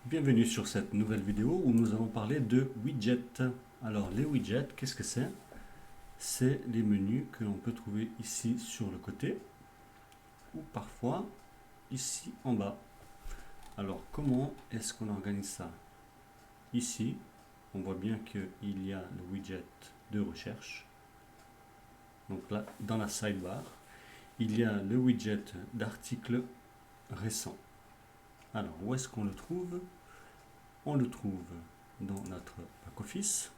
Bienvenue sur cette nouvelle vidéo où nous allons parler de widgets. Alors les widgets, qu'est-ce que c'est? C'est les menus que l'on peut trouver ici sur le côté ou parfois ici en bas. Alors comment est-ce qu'on organise ça? Ici, on voit bien qu'il y a le widget de recherche. Donc là, dans la sidebar, il y a le widget d'articles récents. Alors où est-ce qu'on le trouve? On le trouve dans notre back-office,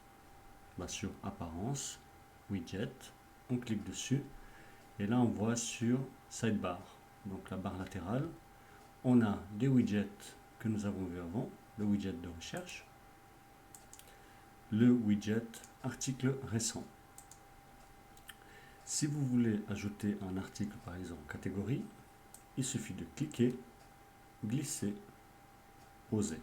sur Apparence, Widget, on clique dessus et là on voit sur Sidebar, donc la barre latérale, on a les widgets que nous avons vu avant, le widget de recherche, le widget article récent. Si vous voulez ajouter un article par exemple catégorie, il suffit de cliquer, glisser, poser.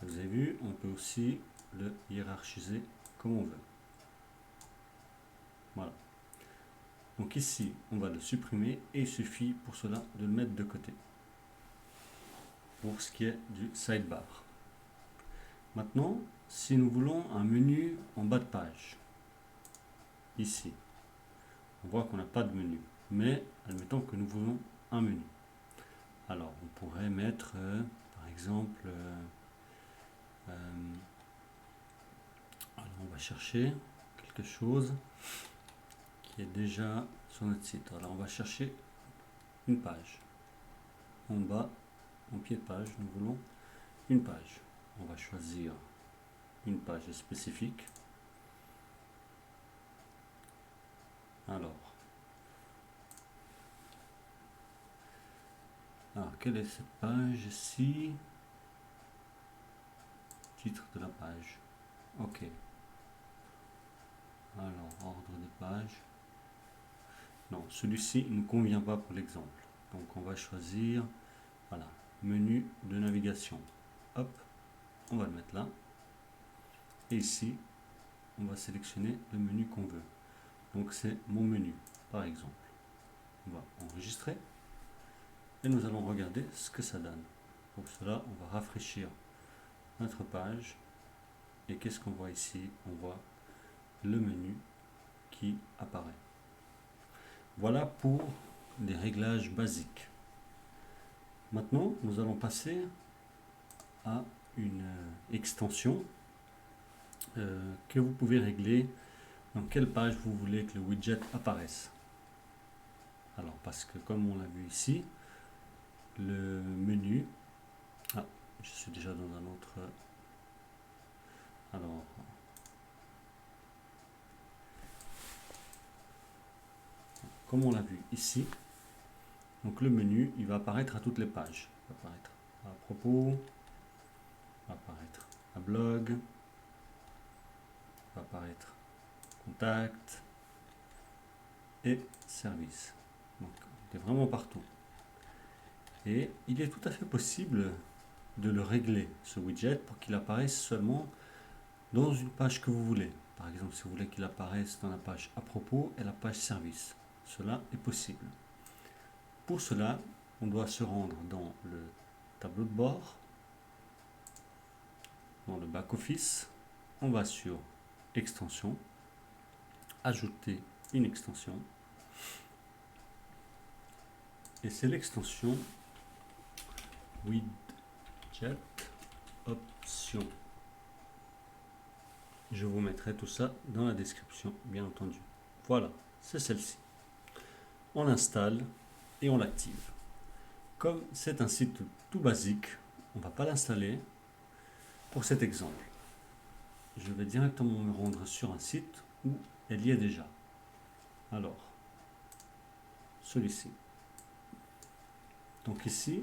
Vous avez vu, on peut aussi le hiérarchiser comme on veut. Voilà. Donc ici, on va le supprimer et il suffit pour cela de le mettre de côté. Pour ce qui est du sidebar. Maintenant, si nous voulons un menu en bas de page, ici, on voit qu'on n'a pas de menu. Mais admettons que nous voulons un menu. Alors, on pourrait mettre, par exemple, alors on va chercher quelque chose qui est déjà sur notre site. Alors, on va chercher une page. En bas, en pied de page, nous voulons une page. On va choisir une page spécifique. Alors, quelle est cette page ici? Titre de la page. Ok. Alors, ordre de page. Non, celui-ci ne nous convient pas pour l'exemple. Donc, on va choisir, voilà, menu de navigation. Hop, on va le mettre là. Et ici, on va sélectionner le menu qu'on veut. Donc, c'est mon menu, par exemple. On va enregistrer. Et nous allons regarder ce que ça donne. Pour cela, on va rafraîchir notre page. Et qu'est-ce qu'on voit ici? On voit le menu qui apparaît. Voilà pour les réglages basiques. Maintenant, nous allons passer à une extension que vous pouvez régler dans quelle page vous voulez que le widget apparaisse. Alors, parce que comme on l'a vu ici, le menu... Ah, je suis déjà dans un autre... Alors... Comme on l'a vu ici, donc le menu, il va apparaître à toutes les pages. Il va apparaître à propos, il va apparaître à blog, il va apparaître contact et service. Donc, il est vraiment partout. Et il est tout à fait possible de le régler, ce widget, pour qu'il apparaisse seulement dans une page que vous voulez. Par exemple, si vous voulez qu'il apparaisse dans la page à propos et la page service. Cela est possible. Pour cela, on doit se rendre dans le tableau de bord, dans le back-office. On va sur extension, ajouter une extension. Et c'est l'extension widget option. Je vous mettrai tout ça dans la description, bien entendu. Voilà, c'est celle-ci. On l'installe et on l'active. Comme c'est un site tout basique, on ne va pas l'installer pour cet exemple. Je vais directement me rendre sur un site où elle y est déjà. Alors, celui-ci. Donc ici,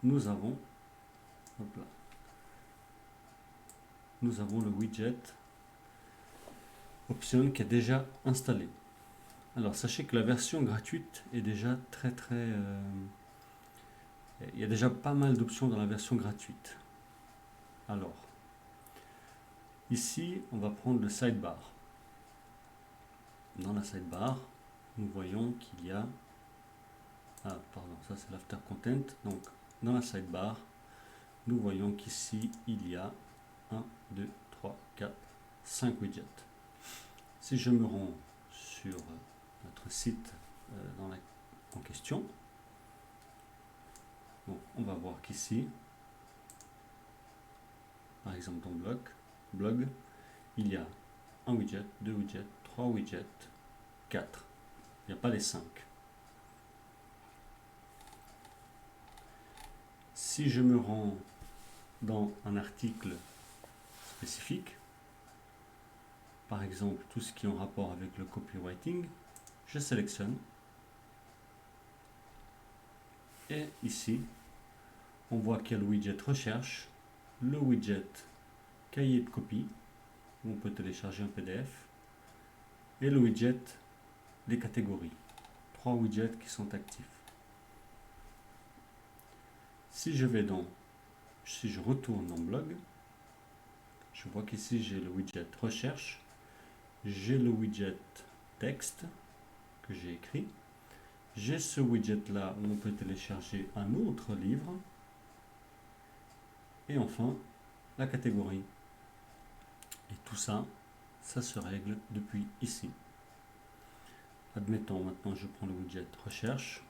nous avons, hop là, nous avons le widget option qui est déjà installé. Alors sachez que la version gratuite est déjà il y a déjà pas mal d'options dans la version gratuite. Alors, ici, on va prendre le sidebar. Dans la sidebar, nous voyons qu'il y a Ah, pardon, ça c'est l'after content. Donc, dans la sidebar, nous voyons qu'ici, il y a 1, 2, 3, 4, 5 widgets. Si je me rends sur notre site en question, donc on va voir qu'ici, par exemple dans blog, il y a un widget, 2 widgets, 3 widgets, 4. Il n'y a pas les 5. Si je me rends dans un article spécifique, par exemple tout ce qui est en rapport avec le copywriting, je sélectionne et ici on voit qu'il y a le widget recherche, le widget cahier de copie où on peut télécharger un PDF et le widget des catégories. 3 widgets qui sont actifs. Si je retourne dans blog, je vois qu'ici j'ai le widget recherche, j'ai le widget texte que j'ai écrit, j'ai ce widget là où on peut télécharger un autre livre, et enfin la catégorie. Et tout ça, ça se règle depuis ici. Admettons maintenant je prends le widget recherche.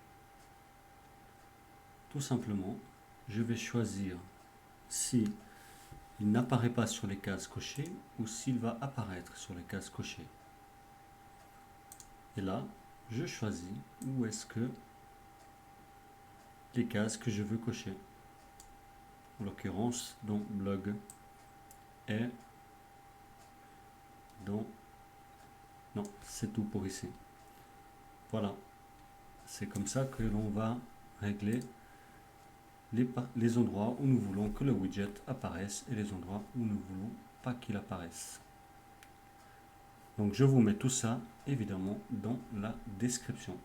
Tout simplement, je vais choisir si il n'apparaît pas sur les cases cochées ou s'il va apparaître sur les cases cochées. Et là, je choisis où est-ce que les cases que je veux cocher. En l'occurrence, dans blog et dans... Non, c'est tout pour ici. Voilà. C'est comme ça que l'on va régler les endroits où nous voulons que le widget apparaisse et les endroits où nous ne voulons pas qu'il apparaisse. Donc je vous mets tout ça évidemment dans la description.